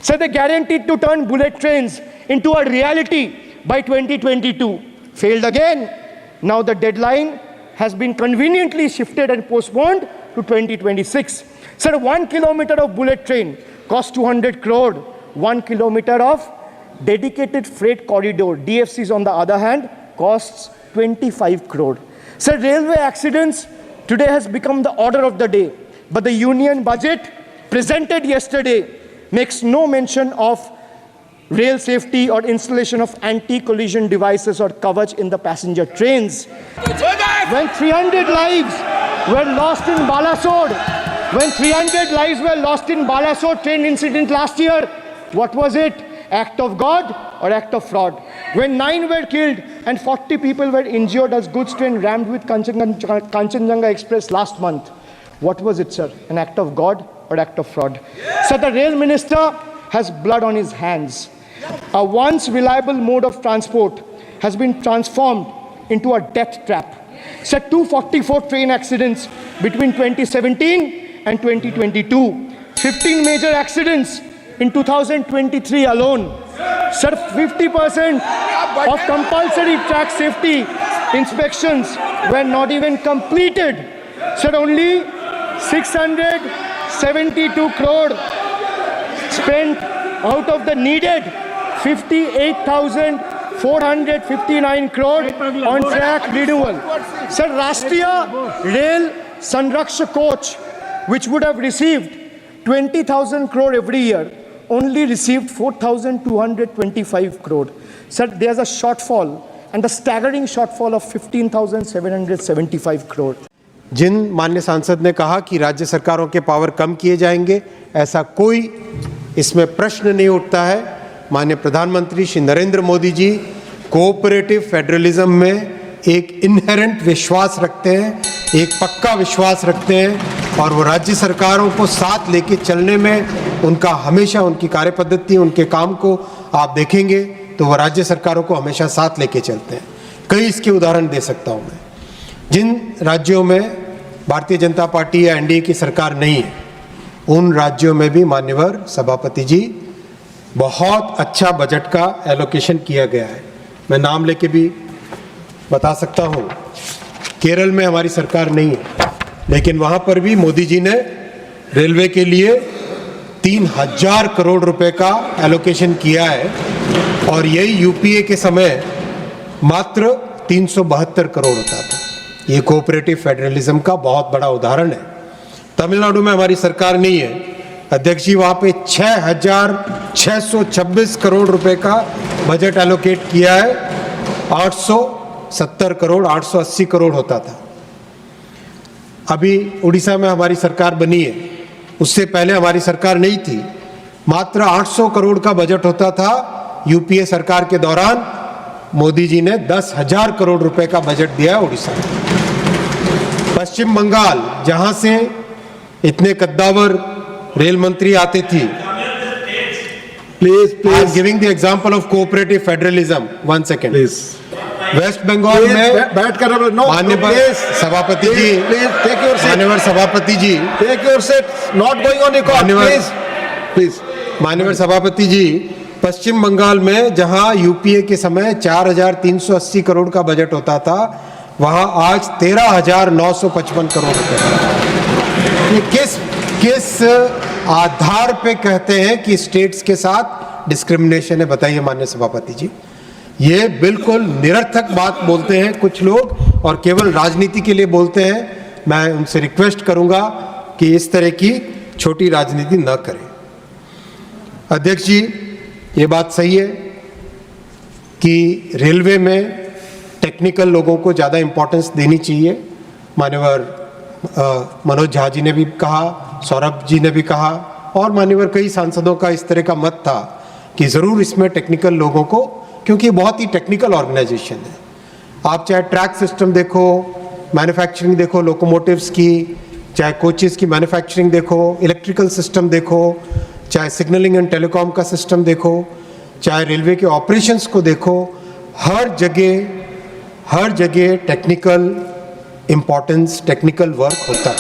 So they guaranteed to turn bullet trains into a reality by 2022. Failed again. Now the deadline has been conveniently shifted and postponed to 2026. Sir, 1 kilometer of bullet train costs 200 crore. 1 kilometer of dedicated freight corridor, DFCs on the other hand, costs 25 crore. Sir, railway accidents today has become the order of the day. But the union budget presented yesterday makes no mention of rail safety or installation of anti-collision devices or Kavach in the passenger trains. When 300 lives were lost in Balasore, train incident last year, what was it? Act of God or act of fraud? When 9 were killed and 40 people were injured as goods train rammed with Kanchenjunga Express last month, what was it, sir? An act of God or act of fraud? So the rail minister has blood on his hands. A once reliable mode of transport has been transformed into a death trap. So 244 train accidents between 2017 and 2022. 15 major accidents in 2023 alone. Sir, 50% of compulsory track safety inspections were not even completed. Sir, only 672 crore spent out of the needed 58,459 crore on track renewal. Sir, Rashtriya Rail Sanrakshak Coach, which would have received 20,000 crore every year, only received 4,225 crore. Sir, there's a shortfall, and a staggering shortfall of 15,775 crore. जिन माननीय सांसद ने कहा कि राज्य सरकारों के power कम किए जाएंगे, ऐसा कोई इसमें प्रश्न नहीं उठता है। माननीय प्रधानमंत्री श्री नरेंद्र मोदी जी कोऑपरेटिव फेडरलिज्म में एक इनहेरेंट विश्वास रखते हैं, एक पक्का विश्वास रखते हैं, और वो राज्य सरकारों को साथ लेके चलने में उनका हमेशा, उनकी कार्यपद्धति, उनके काम को आप देखेंगे तो वो राज्य सरकारों को हमेशा साथ लेके चलते हैं। कई इसके उदाहरण दे सकता हूँ मैं। जिन राज्यों में भारतीय जनता पार्टी या एनडीए की सरकार नहीं है, उन राज्यों में भी मान्यवर सभापति जी बहुत अच्छा बजट का एलोकेशन किया गया है। मैं नाम लेके भी बता सकता हूँ। केरल में हमारी सरकार नहीं है, लेकिन वहाँ पर भी मोदी जी ने रेलवे के लिए 3,000 करोड़ रुपए का एलोकेशन किया है, और यही यूपीए के समय मात्र 372 करोड़ होता था। ये कोऑपरेटिव फेडरलिज्म का बहुत बड़ा उदाहरण है। तमिलनाडु में हमारी सरकार नहीं है, अध्यक्ष जी, वहाँ पे 6,626 करोड़ रुपए का बजट एलोकेट किया है। 870 करोड़, 880 करोड़ होता था। अभी उड़ीसा में हमारी सरकार बनी है, उससे पहले हमारी सरकार नहीं थी, मात्र 800 करोड़ का बजट होता था। यूपीए सरकार के दौरान मोदी जी ने 10,000 करोड़ रुपए का बजट दिया है उड़ीसा में। पश्चिम बंगाल, जहां से इतने कद्दावर रेल मंत्री आते थी, please I am giving the example of cooperative federalism, 1 second please. West Bengal में बैठ कर माननीय सभापति जी, माननीय सभापति जी, take your seat, not going on record, please. माननीय सभापति जी, पश्चिम बंगाल में जहां यूपीए के समय 4,380 करोड़ का बजट होता था, वहां आज 13,955 करोड़ रुपए। ये किस आधार पे कहते हैं कि स्टेट्स के साथ डिस्क्रिमिनेशन है? बताइए माननीय सभापति जी। ये बिल्कुल निरर्थक बात बोलते हैं कुछ लोग, और केवल राजनीति के लिए बोलते हैं। मैं उनसे रिक्वेस्ट करूंगा कि इस तरह की छोटी राजनीति न करें। अध्यक्ष जी, ये बात सही है कि रेलवे में टेक्निकल लोगों को ज़्यादा इम्पोर्टेंस देनी चाहिए। मान्यवर मनोज झा जी ने भी कहा, सौरभ जी ने भी कहा, और मान्यवर कई सांसदों का इस तरह का मत था कि ज़रूर इसमें टेक्निकल लोगों को, क्योंकि बहुत ही टेक्निकल ऑर्गेनाइजेशन है। आप चाहे ट्रैक सिस्टम देखो, मैन्युफैक्चरिंग देखो लोकोमोटिव्स की, चाहे कोचेस की मैन्युफैक्चरिंग देखो, इलेक्ट्रिकल सिस्टम देखो, चाहे सिग्नलिंग एंड टेलीकॉम का सिस्टम देखो, चाहे रेलवे के ऑपरेशंस को देखो, हर जगह टेक्निकल इम्पोर्टेंस, टेक्निकल वर्क होता है।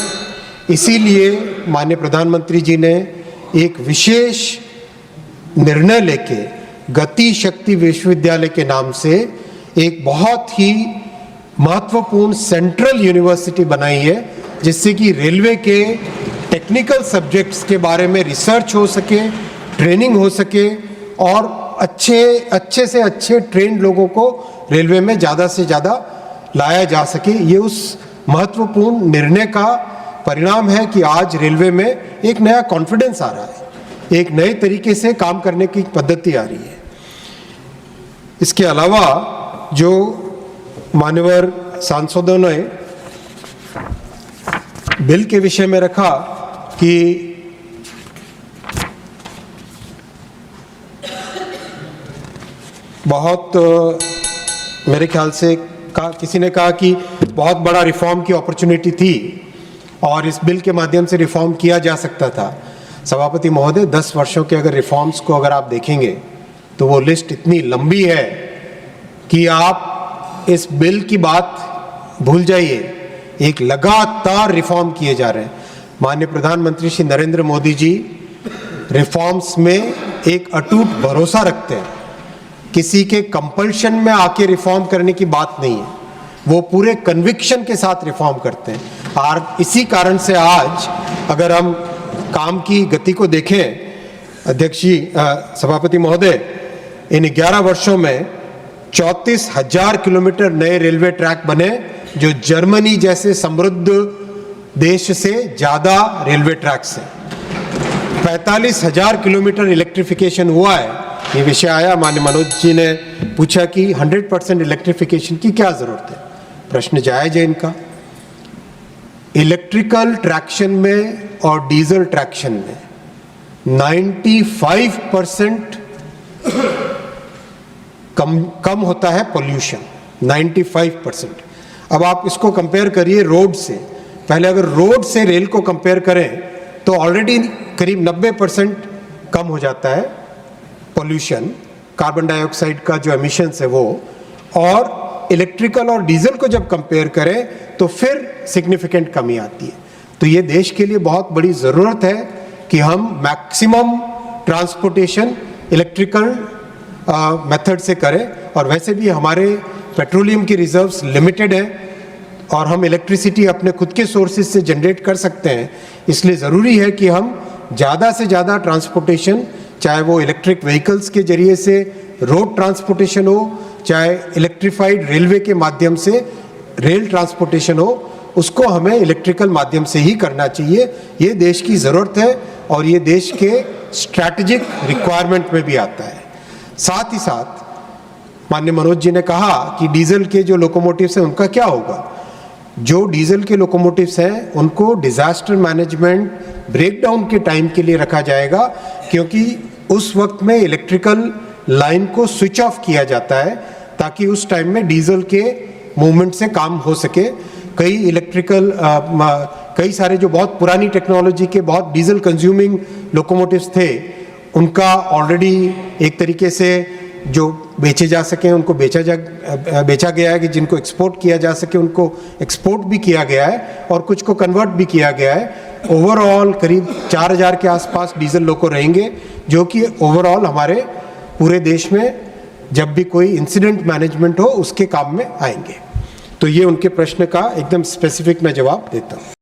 इसीलिए माननीय प्रधानमंत्री जी ने एक विशेष निर्णय लेके गति शक्ति विश्वविद्यालय के नाम से एक बहुत ही महत्वपूर्ण सेंट्रल यूनिवर्सिटी बनाई है, जिससे कि रेलवे के टेक्निकल सब्जेक्ट्स के बारे में रिसर्च हो सके, ट्रेनिंग हो सके और अच्छे से अच्छे ट्रेंड लोगों को रेलवे में ज़्यादा से ज़्यादा लाया जा सके। ये उस महत्वपूर्ण निर्णय का परिणाम है कि आज रेलवे में एक नया कॉन्फिडेंस आ रहा है, एक नए तरीके से काम करने की पद्धति आ रही है। इसके अलावा जो मान्यवर सांसदों ने बिल के विषय में रखा कि बहुत मेरे ख्याल से किसी ने कहा कि बहुत बड़ा रिफॉर्म की अपॉर्चुनिटी थी और इस बिल के माध्यम से रिफॉर्म किया जा सकता था। सभापति महोदय, 10 वर्षों के अगर रिफॉर्म्स को अगर आप देखेंगे तो वो लिस्ट इतनी लंबी है कि आप इस बिल की बात भूल जाइए। एक लगातार रिफॉर्म किए जा रहे हैं। माननीय प्रधानमंत्री श्री नरेंद्र मोदी जी रिफॉर्म्स में एक अटूट भरोसा रखते हैं। किसी के कंपल्शन में आके रिफॉर्म करने की बात नहीं है, वो पूरे कन्विक्शन के साथ रिफॉर्म करते हैं। और इसी कारण से आज अगर हम काम की गति को देखें, अध्यक्ष जी, सभापति महोदय, इन 11 वर्षों में 34,000 किलोमीटर नए रेलवे ट्रैक बने, जो जर्मनी जैसे समृद्ध देश से ज्यादा रेलवे ट्रैक से। 45,000 किलोमीटर इलेक्ट्रिफिकेशन हुआ है। ये विषय आया, माननीय मनोज जी ने पूछा कि 100% इलेक्ट्रिफिकेशन की क्या जरूरत है। प्रश्न जायज है इनका। इलेक्ट्रिकल ट्रैक्शन में और डीजल ट्रैक्शन में 95% कम होता है पोल्यूशन, 95%। अब आप इसको कंपेयर करिए रोड से। पहले अगर रोड से रेल को कंपेयर करें तो ऑलरेडी करीब 90% कम हो जाता है पोल्यूशन, कार्बन डाइऑक्साइड का जो एमिशंस है वो। और इलेक्ट्रिकल और डीजल को जब कंपेयर करें तो फिर सिग्निफिकेंट कमी आती है। तो ये देश के लिए बहुत बड़ी ज़रूरत है कि हम मैक्सिमम ट्रांसपोर्टेशन इलेक्ट्रिकल मेथड से करें। और वैसे भी हमारे पेट्रोलियम की रिजर्व्स लिमिटेड है और हम इलेक्ट्रिसिटी अपने खुद के सोर्सेज से जनरेट कर सकते हैं। इसलिए ज़रूरी है कि हम ज़्यादा से ज़्यादा ट्रांसपोर्टेशन, चाहे वो इलेक्ट्रिक व्हीकल्स के जरिए से रोड ट्रांसपोर्टेशन हो, चाहे इलेक्ट्रिफाइड रेलवे के माध्यम से रेल ट्रांसपोर्टेशन हो, उसको हमें इलेक्ट्रिकल माध्यम से ही करना चाहिए। ये देश की ज़रूरत है और ये देश के स्ट्रैटेजिक रिक्वायरमेंट में भी आता है। साथ ही साथ माननीय मनोज जी ने कहा कि डीजल के जो लोकोमोटिव्स हैं उनका क्या होगा। जो डीजल के लोकोमोटिव्स हैं उनको डिजास्टर मैनेजमेंट ब्रेकडाउन के टाइम के लिए रखा जाएगा, क्योंकि उस वक्त में इलेक्ट्रिकल लाइन को स्विच ऑफ किया जाता है ताकि उस टाइम में डीजल के मूवमेंट से काम हो सके। कई सारे जो बहुत पुरानी टेक्नोलॉजी के बहुत डीजल कंज्यूमिंग लोकोमोटिव्स थे, उनका ऑलरेडी एक तरीके से जो बेचे जा सके उनको बेचा गया है, कि जिनको एक्सपोर्ट किया जा सके उनको एक्सपोर्ट भी किया गया है और कुछ को कन्वर्ट भी किया गया है। ओवरऑल करीब 4,000 के आसपास डीजल लोको रहेंगे, जो कि ओवरऑल हमारे पूरे देश में जब भी कोई इंसिडेंट मैनेजमेंट हो उसके काम में आएंगे। तो ये उनके प्रश्न का एकदम स्पेसिफिक मैं जवाब देता हूँ।